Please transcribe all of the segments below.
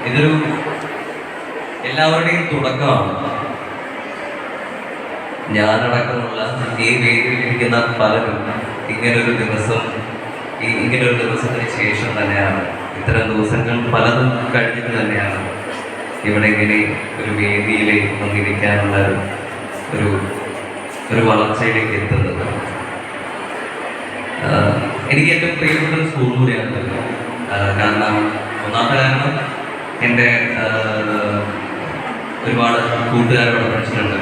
ഇതൊരു എല്ലാവരുടെയും തുടക്കമാണ്. ഞാനടക്കമുള്ള ഈ വേദിയിലിരിക്കുന്ന പലരും ഇങ്ങനൊരു ദിവസത്തിന് ശേഷം തന്നെയാണ്, ഇത്തരം ദിവസങ്ങൾ പലതും കഴിഞ്ഞിട്ട് തന്നെയാണ് ഇവിടെ ഇങ്ങനെ ഒരു വേദിയിൽ വന്നിരിക്കാനുള്ള ഒരു വളർച്ചയിലേക്ക് എത്തുന്നത്. എനിക്ക് ഏറ്റവും പ്രിയപ്പെട്ട ഒരു സ്കൂൾ കൂടിയാണ്. കാരണം ഒന്നാമത്തെ കാരണം എൻ്റെ ഒരുപാട് കൂട്ടുകാരോട് പഠിച്ചിട്ടുണ്ട്,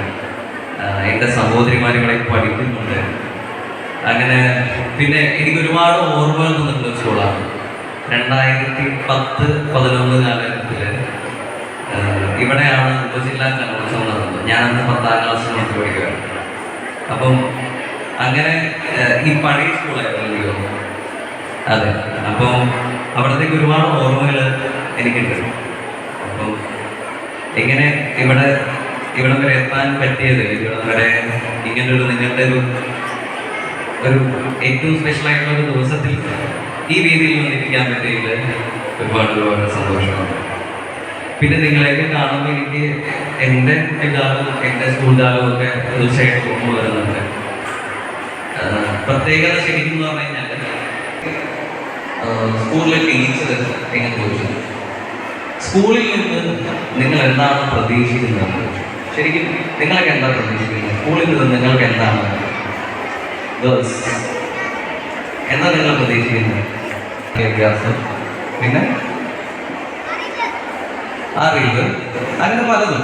എൻ്റെ സഹോദരിമാരുകളെ പഠിക്കുന്നുണ്ട്. അങ്ങനെ പിന്നെ എനിക്ക് ഒരുപാട് ഓർമ്മകൾ തന്നിട്ടുള്ള സ്കൂളാണ്. 2010-11 കാലഘട്ടത്തിൽ ഇവിടെയാണ് ഉപജില്ലാ കലോത്സവം നടന്നത്. ഞാനന്ന് 10ാം ക്ലാസ്സിൽ നോക്കി പഠിക്കുകയാണ്. അപ്പം അങ്ങനെ ഈ പഴയ സ്കൂളായിരുന്നു. അതെ, അപ്പോൾ അവിടത്തേക്ക് ഒരുപാട് ഓർമ്മകൾ എനിക്കുണ്ട്. അപ്പം എങ്ങനെ ഇവിടെ വരെ എത്താൻ പറ്റിയത്, ഇവിടെ വരെ ഇങ്ങനൊരു നിങ്ങളുടെ ഒരു ഏറ്റവും സ്പെഷ്യലായിട്ടുള്ള ഒരു ദിവസത്തിൽ ഈ രീതിയിൽ വന്നിരിക്കാൻ പറ്റിയതിൽ ഒരുപാട് സന്തോഷമുണ്ട്. പിന്നെ നിങ്ങളെയൊക്കെ കാണുമ്പോൾ എനിക്ക് എൻ്റെ കുട്ടിക്കാലവും എൻ്റെ സ്കൂൾ കാലവും ഒക്കെ തീർച്ചയായിട്ടും ഓർമ്മ വരുന്നുണ്ട്. പ്രത്യേകത ശരിക്കും എന്ന് പറഞ്ഞു കഴിഞ്ഞാൽ സ്കൂളിലെ ടീച്ചർ എങ്ങനെ ചോദിച്ചു, സ്കൂളിൽ നിന്ന് നിങ്ങൾ എന്താണ് പ്രതീക്ഷിക്കുന്നത്? ശരിക്കും നിങ്ങളൊക്കെ എന്താ പ്രതീക്ഷിക്കുന്നത്? സ്കൂളിൽ നിന്ന് നിങ്ങൾക്ക് എന്താണ് എന്താ നിങ്ങൾ പ്രതീക്ഷിക്കുന്നത്? വിദ്യാഭ്യാസം, പിന്നെ അറിവ്, അങ്ങനെ പലതും.